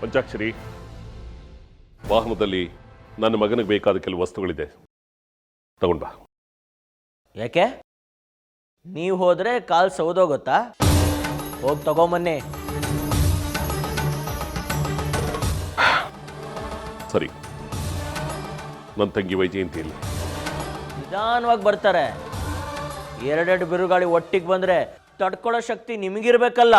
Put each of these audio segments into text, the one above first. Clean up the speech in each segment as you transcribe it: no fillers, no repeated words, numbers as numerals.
ಪಂಚಾಕ್ಷರಿ, ವಾಹನದಲ್ಲಿ ನನ್ನ ಮಗನಿಗೆ ಬೇಕಾದ ಕೆಲವು ವಸ್ತುಗಳಿದೆ, ತಗೊಂಡ್ ಬಾ. ಯಾಕೆ? ನೀವು ಹೋದ್ರೆ ಕಾಲು ಸೌದೋಗುತ್ತಾ? ಹೋಗಿ ತಗೊಂಬನ್ನಿ. ಸರಿ, ನನ್ನ ತಂಗಿ ವೈಜಯಂತಿಯಲ್ಲಿ ನಿಧಾನವಾಗಿ ಬರ್ತಾರೆ. ಎರಡೆರಡು ಬಿರುಗಾಳಿ ಒಟ್ಟಿಗೆ ಬಂದ್ರೆ ತಡ್ಕೊಳ್ಳೋ ಶಕ್ತಿ ನಿಮಗಿರ್ಬೇಕಲ್ಲ.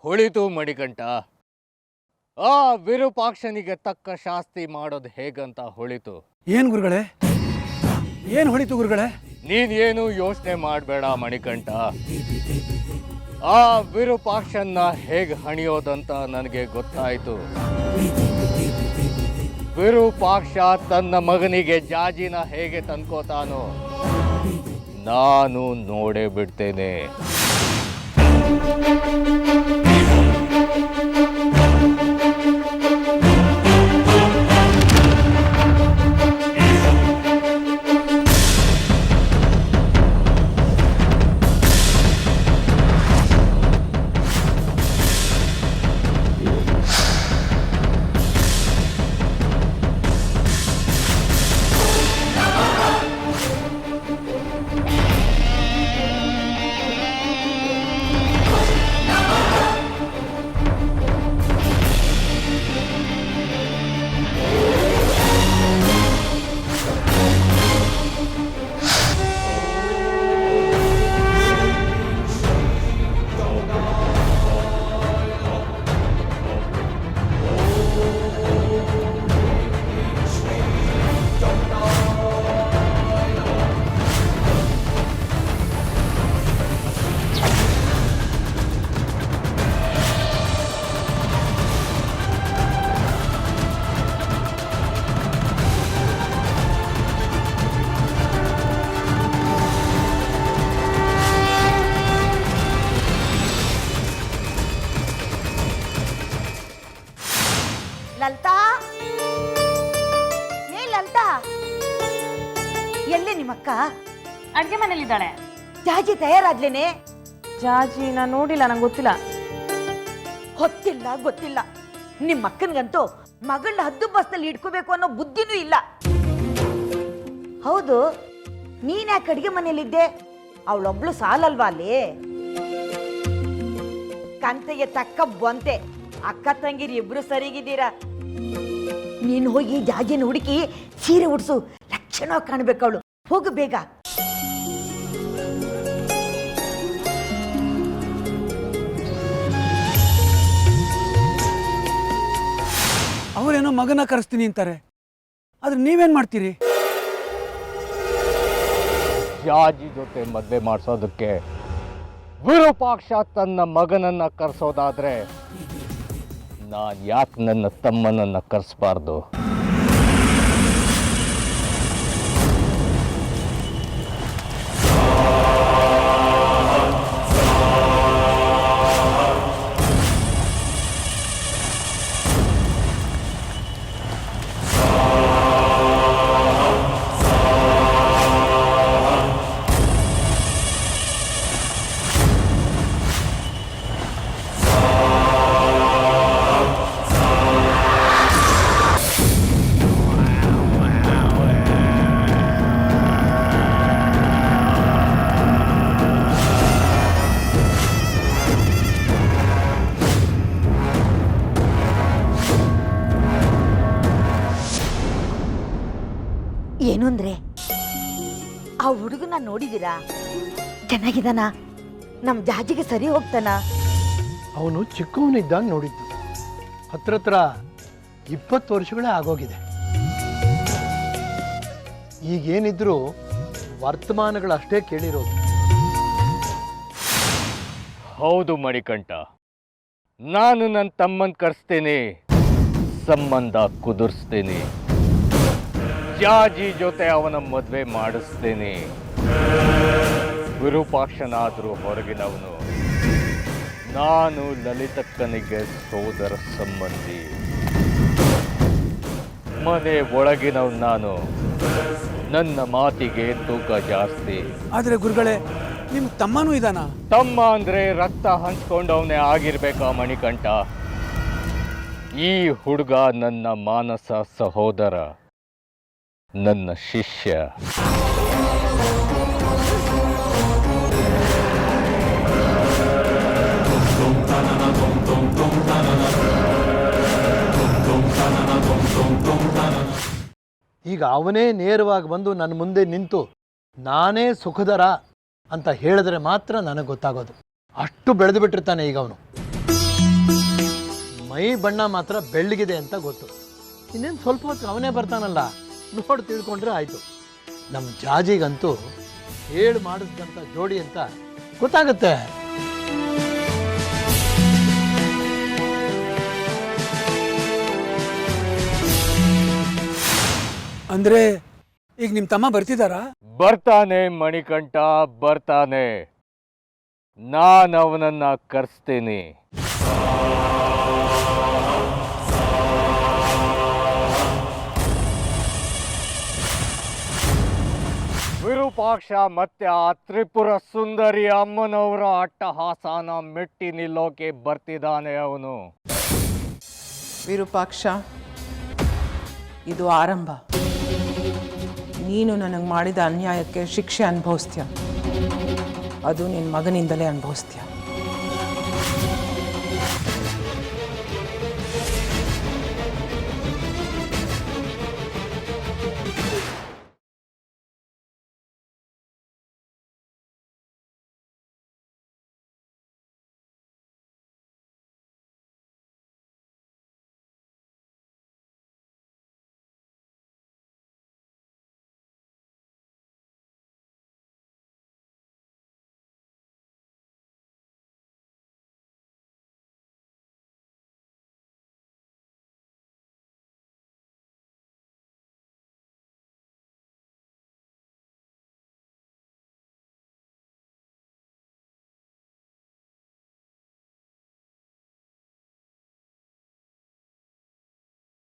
ಹೊಳಿತು ಮಣಿಕಂಠ. ಆ ವಿರೂಪಾಕ್ಷನಿಗೆ ತಕ್ಕ ಶಾಸ್ತಿ ಮಾಡೋದು ಹೇಗಂತ ಹೊಳಿತು. ಏನು ಗುರುಗಳೇ, ಏನು ಹೊಳಿತು ಗುರುಗಳೇ? ನೀನೇನು ಯೋಚನೆ ಮಾಡಬೇಡ ಮಣಿಕಂಠ. ಆ ವಿರೂಪಾಕ್ಷನ್ನ ಹೇಗೆ ಹಣಿಯೋದಂತ ನನಗೆ ಗೊತ್ತಾಯ್ತು. ವಿರೂಪಾಕ್ಷ ತನ್ನ ಮಗನಿಗೆ ಜಾಜಿನ ಹೇಗೆ ತಂದ್ಕೋತಾನೋ ನಾನು ನೋಡೇ ಬಿಡ್ತೇನೆ. ಲಲಿತಾ ಎಲ್ಲೇ ನಿಮ್ಮಕ್ಕ? ಅಡ್ಗೆ ಮನೇಲಿದ್ದಾಳೆ. ಜಾಜಿ ತಯಾರಾದ್ಲೇನೆ? ಜಾಜಿ ನಾನು ನೋಡಿಲ್ಲ, ನಂಗೆ ಗೊತ್ತಿಲ್ಲ. ಗೊತ್ತಿಲ್ಲ. ನಿಮ್ಮ ಅಕ್ಕನ್ಗಂತೂ ಮಗಳನ್ನ ಹದ್ದು ಬಸ್ತಲ್ಲಿ ಇಟ್ಕೋಬೇಕು ಅನ್ನೋ ಬುದ್ಧಿನೂ ಇಲ್ಲ. ಹೌದು, ನೀನ್ ಯಾಕೆ ಅಡಿಗೆ ಮನೇಲಿದ್ದೆ? ಅವಳೊಬ್ಳು ಸಾಲಲ್ವಾ ಅಲ್ಲಿ? ಕಂತೆಗೆ ತಕ್ಕ ಬೊಂತೆ, ಅಕ್ಕ ತಂಗಿರಿ ಇಬ್ರು ಸರಿಗಿದ್ದೀರಾ. ನೀನು ಹೋಗಿ ಜಾಜಿನ ಹುಡುಕಿ ಸೀರೆ ಉಡ್ಸು, ಲಕ್ಷಣವಾಗಿ ಕಾಣ್ಬೇಕು ಅವಳು. ಹೋಗು ಬೇಗ. ಅವರೇನೋ ಮಗನ ಕರೆಸ್ತೀನಿ ಅಂತಾರೆ, ಆದ್ರೆ ನೀವೇನ್ ಮಾಡ್ತೀರಿ? ಜಾಜಿ ಜೊತೆ ಮದುವೆ ಮಾಡಿಸೋದಕ್ಕೆ ವಿರೂಪಾಕ್ಷ ತನ್ನ ಮಗನನ್ನ ಕರೆಸೋದಾದ್ರೆ ನಾನು ಯಾಕೆ ನನ್ನ ತಮ್ಮನನ್ನ ಕರೆಸಬಾರ್ದು? ಏನು ಅಂದ್ರೆ, ಆ ಹುಡುಗನ ನೋಡಿದೀರಾ? ಚೆನ್ನಾಗಿದ್ದಾನ? ನಮ್ ಜಾಜಿಗೆ ಸರಿ ಹೋಗ್ತಾನ? ಅವನು ಚಿಕ್ಕವನಿದ್ದಾಗ ನೋಡಿದ್ದು. ಹತ್ರ 20 ವರ್ಷಗಳೇ ಆಗೋಗಿದೆ. ಈಗೇನಿದ್ರು ವರ್ತಮಾನಗಳಷ್ಟೇ ಕೇಳಿರೋದು. ಹೌದು ಮಣಿಕಂಠ, ನಾನು ನನ್ನ ತಮ್ಮನ್ ಕರೆಸ್ತೇನೆ, ಸಂಬಂಧ ಕುದುರಿಸ್ತೇನೆ, ಜಾಜಿ ಜೊತೆ ಅವನ ಮದುವೆ ಮಾಡಿಸ್ತೇನೆ. ವಿರೂಪಾಕ್ಷನಾದರೂ ಹೊರಗಿನವನು, ನಾನು ಲಲಿತಕ್ಕನಿಗೆ ಸೋದರ ಸಂಬಂಧಿ. ಮನೆ ಒಳಗಿನವ್ ನಾನು, ನನ್ನ ಮಾತಿಗೆ ತೂಕ ಜಾಸ್ತಿ. ಆದ್ರೆ ಗುರುಗಳೇ, ನಿಮ್ ತಮ್ಮನೂ ಇದಾನ? ತಮ್ಮ ಅಂದ್ರೆ ರಕ್ತ ಹಂಚ್ಕೊಂಡವನೇ ಆಗಿರ್ಬೇಕಾ ಮಣಿಕಂಠ? ಈ ಹುಡುಗ ನನ್ನ ಮಾನಸ ಸಹೋದರ, ನನ್ನ ಶಿಷ್ಯ. ಈಗ ಅವನೇ ನೇರವಾಗಿ ಬಂದು ನನ್ನ ಮುಂದೆ ನಿಂತು ನಾನೇ ಸುಖದರ ಅಂತ ಹೇಳಿದ್ರೆ ಮಾತ್ರ ನನಗೆ ಗೊತ್ತಾಗೋದು. ಅಷ್ಟು ಬೆಳೆದು ಬಿಟ್ಟಿರ್ತಾನೆ ಈಗ ಅವನು. ಮೈ ಬಣ್ಣ ಮಾತ್ರ ಬೆಳ್ಳಗಿದೆ ಅಂತ ಗೊತ್ತು. ಇನ್ನೇನು ಸ್ವಲ್ಪ ಹೊತ್ತು ಅವನೇ ಬರ್ತಾನಲ್ಲ, ನೋಡಿ ತಿಳ್ಕೊಂಡ್ರೆ ಆಯಿತು. ನಮ್ಮ ಜಾಜಿಗಂತೂ ಹೇಳು ಮಾಡಿಸಿದಂಥ ಜೋಡಿ ಅಂತ ಗೊತ್ತಾಗುತ್ತೆ. ಅಂದ್ರೆ ಈಗ ನಿಮ್ ತಮ್ಮ ಬರ್ತಿದಾರಾ? ಬರ್ತಾನೆ ಮಣಿಕಂಠ, ಬರ್ತಾನೆ. ನಾನು ಅವನನ್ನ ಕರೆಸ್ತೇನೆ. ವಿರೂಪಾಕ್ಷ ಮತ್ತೆ ಆ ತ್ರಿಪುರ ಸುಂದರಿ ಅಮ್ಮನವರ ಅಟ್ಟಹಾಸನ ಮೆಟ್ಟಿ ನಿಲ್ಲೋಕೆ ಬರ್ತಿದ್ದಾನೆ ಅವನು. ವಿರೂಪಾಕ್ಷ, ಇದು ಆರಂಭ. ನೀನು ನನಗೆ ಮಾಡಿದ ಅನ್ಯಾಯಕ್ಕೆ ಶಿಕ್ಷೆ ಅನುಭವಿಸ್ತೀಯ. ಅದು ನಿನ್ನ ಮಗನಿಂದಲೇ ಅನುಭವಿಸ್ತೀಯ.